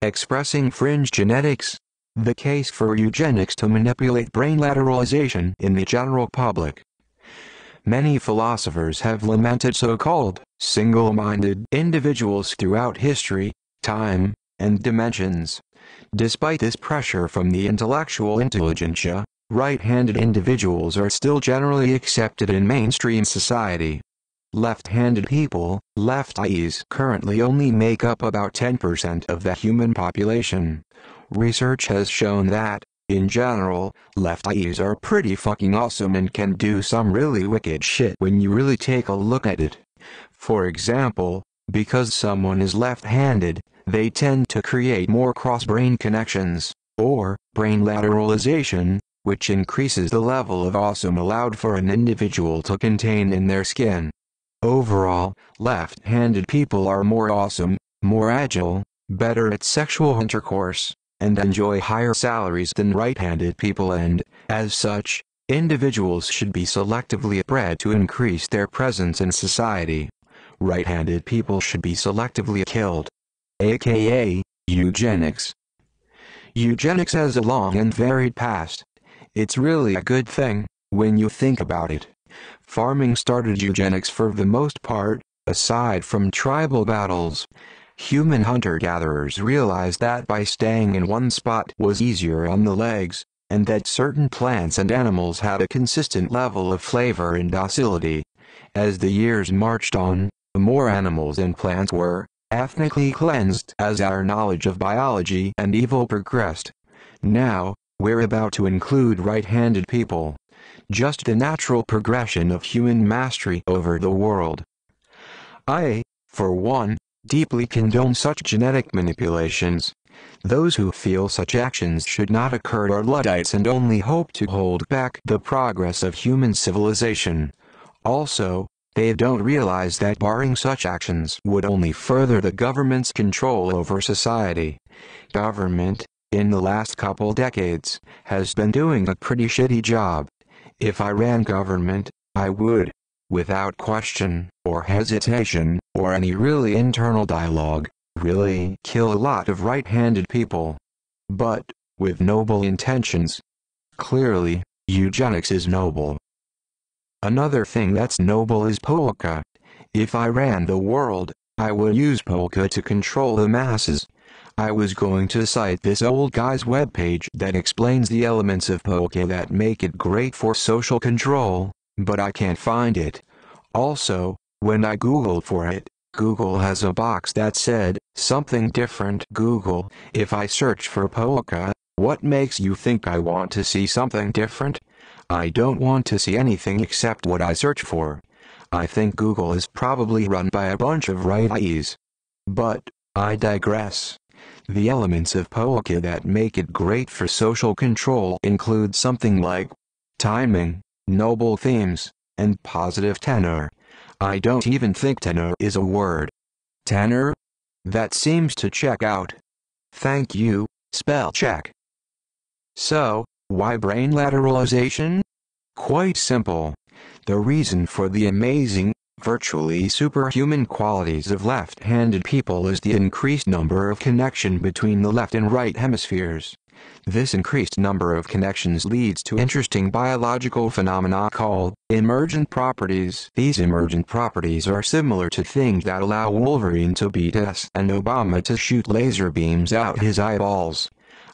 Expressing fringe genetics. The case for eugenics to manipulate brain lateralization in the general public. Many philosophers have lamented so-called single-minded individuals throughout history, time, and dimensions. Despite this pressure from the intellectual intelligentsia, right-handed individuals are still generally accepted in mainstream society. Left-handed people, lefties, currently only make up about 10% of the human population. Research has shown that, in general, lefties are pretty fucking awesome and can do some really wicked shit when you really take a look at it. For example, because someone is left-handed, they tend to create more cross-brain connections, or brain lateralization, which increases the level of awesome allowed for an individual to contain in their skin. Overall, left-handed people are more awesome, more agile, better at sexual intercourse, and enjoy higher salaries than right-handed people, and, as such, individuals should be selectively bred to increase their presence in society. Right-handed people should be selectively killed. AKA, eugenics. Eugenics has a long and varied past. It's really a good thing, when you think about it. Farming started eugenics for the most part, aside from tribal battles. Human hunter-gatherers realized that by staying in one spot was easier on the legs, and that certain plants and animals had a consistent level of flavor and docility. As the years marched on, more animals and plants were ethnically cleansed as our knowledge of biology and evil progressed. Now, we're about to include right-handed people. Just the natural progression of human mastery over the world. I, for one, deeply condone such genetic manipulations. Those who feel such actions should not occur are Luddites and only hope to hold back the progress of human civilization. Also, they don't realize that barring such actions would only further the government's control over society. Government, in the last couple decades, has been doing a pretty shitty job. If I ran government, I would, without question, or hesitation, or any really internal dialogue, really kill a lot of right-handed people. But, with noble intentions. Clearly, eugenics is noble. Another thing that's noble is polka. If I ran the world, I would use polka to control the masses. I was going to cite this old guy's webpage that explains the elements of polka that make it great for social control, but I can't find it. Also, when I Googled for it, Google has a box that said, something different. Google, if I search for polka, what makes you think I want to see something different? I don't want to see anything except what I search for. I think Google is probably run by a bunch of righties. But, I digress. The elements of polka that make it great for social control include something like timing, noble themes, and positive tenor. I don't even think tenor is a word. Tenor? That seems to check out. Thank you, spell check. So, why brain lateralization? Quite simple. The reason for the amazing, virtually superhuman qualities of left-handed people is the increased number of connection between the left and right hemispheres. This increased number of connections leads to interesting biological phenomena called emergent properties. These emergent properties are similar to things that allow Wolverine to beat us and Obama to shoot laser beams out his eyeballs.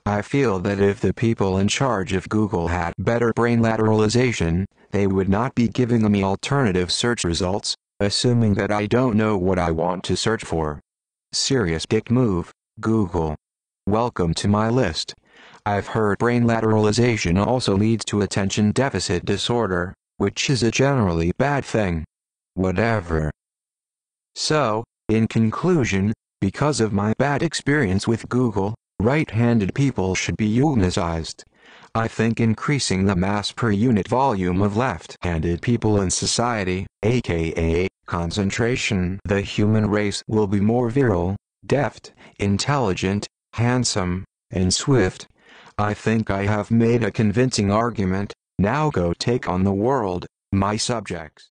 I feel that if the people in charge of Google had better brain lateralization, they would not be giving me alternative search results, assuming that I don't know what I want to search for. Serious dick move, Google. Welcome to my list. I've heard brain lateralization also leads to attention deficit disorder, which is a generally bad thing. Whatever. So, in conclusion, because of my bad experience with Google, right-handed people should be eugenicized. I think increasing the mass per unit volume of left-handed people in society, aka concentration, the human race will be more virile, deft, intelligent, handsome, and swift. I think I have made a convincing argument. Now go take on the world, my subjects.